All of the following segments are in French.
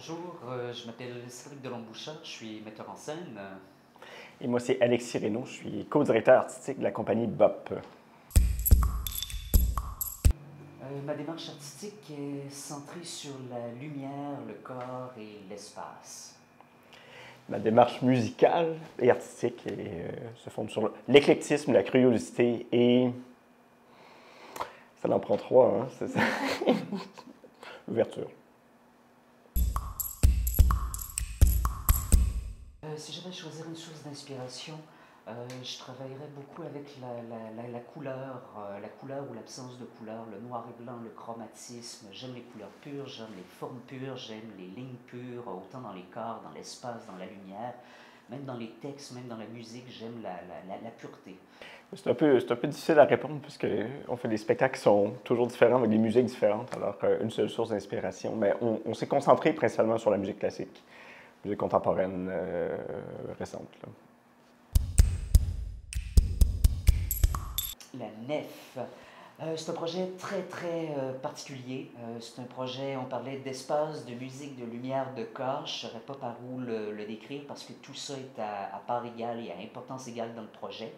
Bonjour, je m'appelle Cédric Delon-Bouchard, je suis metteur en scène. Et moi, c'est Alexis Reynaud, je suis co-directeur artistique de la compagnie BOP. Ma démarche artistique est centrée sur la lumière, le corps et l'espace. Ma démarche musicale et artistique se fonde sur l'éclectisme, la curiosité et... Ça en prend trois, hein? C'est ça. L'ouverture. Si j'avais à choisir une source d'inspiration, je travaillerais beaucoup avec la couleur ou l'absence de couleur, le noir et blanc, le chromatisme. J'aime les couleurs pures, j'aime les formes pures, j'aime les lignes pures, autant dans les corps, dans l'espace, dans la lumière. Même dans les textes, même dans la musique, j'aime la pureté. C'est un peu difficile à répondre puisqu'on fait des spectacles qui sont toujours différents avec des musiques différentes, alors une seule source d'inspiration. Mais on s'est concentré principalement sur la musique classique, musique contemporaine récente. Là. La nef. C'est un projet très particulier. C'est un projet, on parlait d'espace, de musique, de lumière, de corps. Je ne saurais pas par où le décrire parce que tout ça est à part égale et à importance égale dans le projet.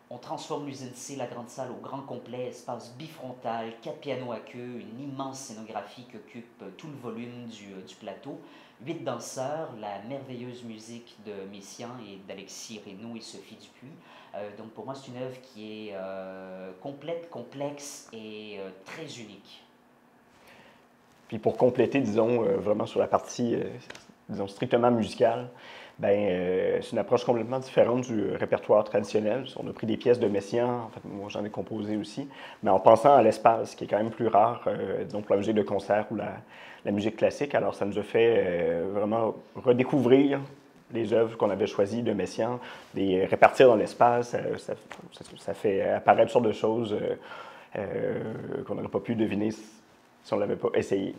On transforme l'usine C, la grande salle, au grand complet, espace bifrontal, 4 pianos à queue, une immense scénographie qui occupe tout le volume du plateau, 8 danseurs, la merveilleuse musique de Messiaen et d'Alexis Reynaud et Sophie Dupuis. Donc pour moi, c'est une œuvre qui est complète, complexe et très unique. Puis pour compléter, disons, vraiment sur la partie, disons, strictement musicale, c'est une approche complètement différente du répertoire traditionnel. On a pris des pièces de Messiaen, en fait, moi j'en ai composé aussi, mais en pensant à l'espace, qui est quand même plus rare, disons, pour la musique de concert ou la musique classique. Alors ça nous a fait vraiment redécouvrir les œuvres qu'on avait choisies de Messiaen, les répartir dans l'espace. Ça fait apparaître toutes sortes de choses qu'on n'aurait pas pu deviner si on ne l'avait pas essayé.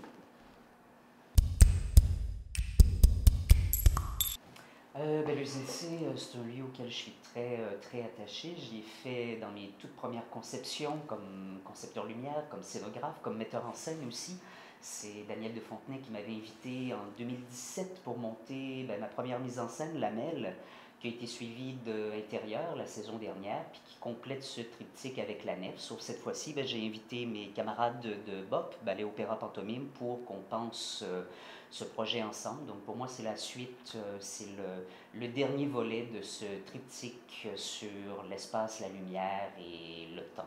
L'usine C, c'est un lieu auquel je suis très attaché. Je l'ai fait dans mes toutes premières conceptions, comme concepteur lumière, comme scénographe, comme metteur en scène aussi. C'est Daniel de Fontenay qui m'avait invité en 2017 pour monter ma première mise en scène, Lamelle, qui a été suivie de Intérieur la saison dernière, puis qui complète ce triptyque avec la nef. Sauf cette fois-ci, j'ai invité mes camarades de BOP, Ballet Opéra Pantomime, pour qu'on pense ce projet ensemble. Donc pour moi, c'est la suite, c'est le dernier volet de ce triptyque sur l'espace, la lumière et le temps.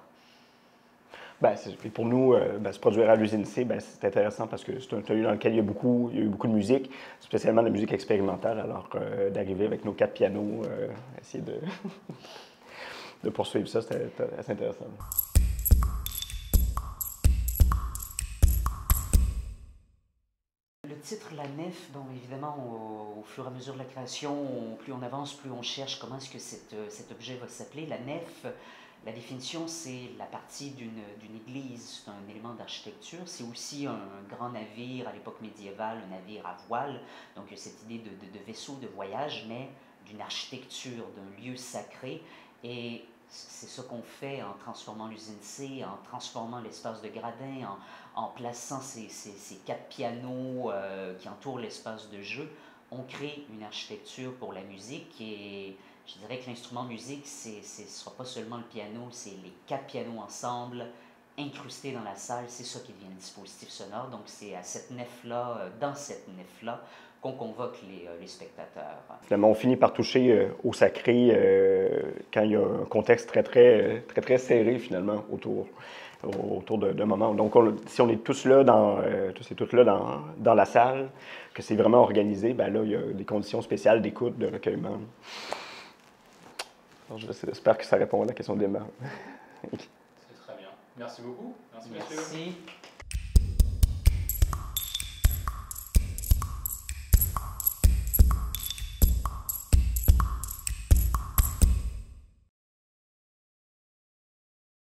Et pour nous, se produire à l'usine C, c'est intéressant parce que c'est un lieu dans lequel il y a eu beaucoup de musique, spécialement de la musique expérimentale. Alors d'arriver avec nos 4 pianos, essayer de poursuivre ça, c'était assez intéressant. Le titre La Nef, bon, évidemment, au fur et à mesure de la création, plus on avance, plus on cherche comment est-ce que cet objet va s'appeler. La nef, la définition, c'est la partie d'une église, c'est un élément d'architecture. C'est aussi un grand navire à l'époque médiévale, un navire à voile. Donc il y a cette idée de vaisseau, de voyage, mais d'une architecture, d'un lieu sacré. Et c'est ça qu'on fait en transformant l'usine C, en transformant l'espace de gradin, en plaçant ces 4 pianos qui entourent l'espace de jeu. On crée une architecture pour la musique et je dirais que l'instrument musique, ce ne sera pas seulement le piano, c'est les 4 pianos ensemble, incrustés dans la salle, c'est ça qui devient le dispositif sonore. Donc c'est à cette nef-là, dans cette nef-là, qu'on convoque les spectateurs. Finalement, on finit par toucher au sacré quand il y a un contexte très serré finalement autour d'un moment. Donc, si on est tous là tous et toutes là dans la salle, que c'est vraiment organisé, là, il y a des conditions spéciales d'écoute, de recueillement. J'espère que ça répond à la question d'Emma. C'est très bien. Merci beaucoup. Merci, monsieur. Merci.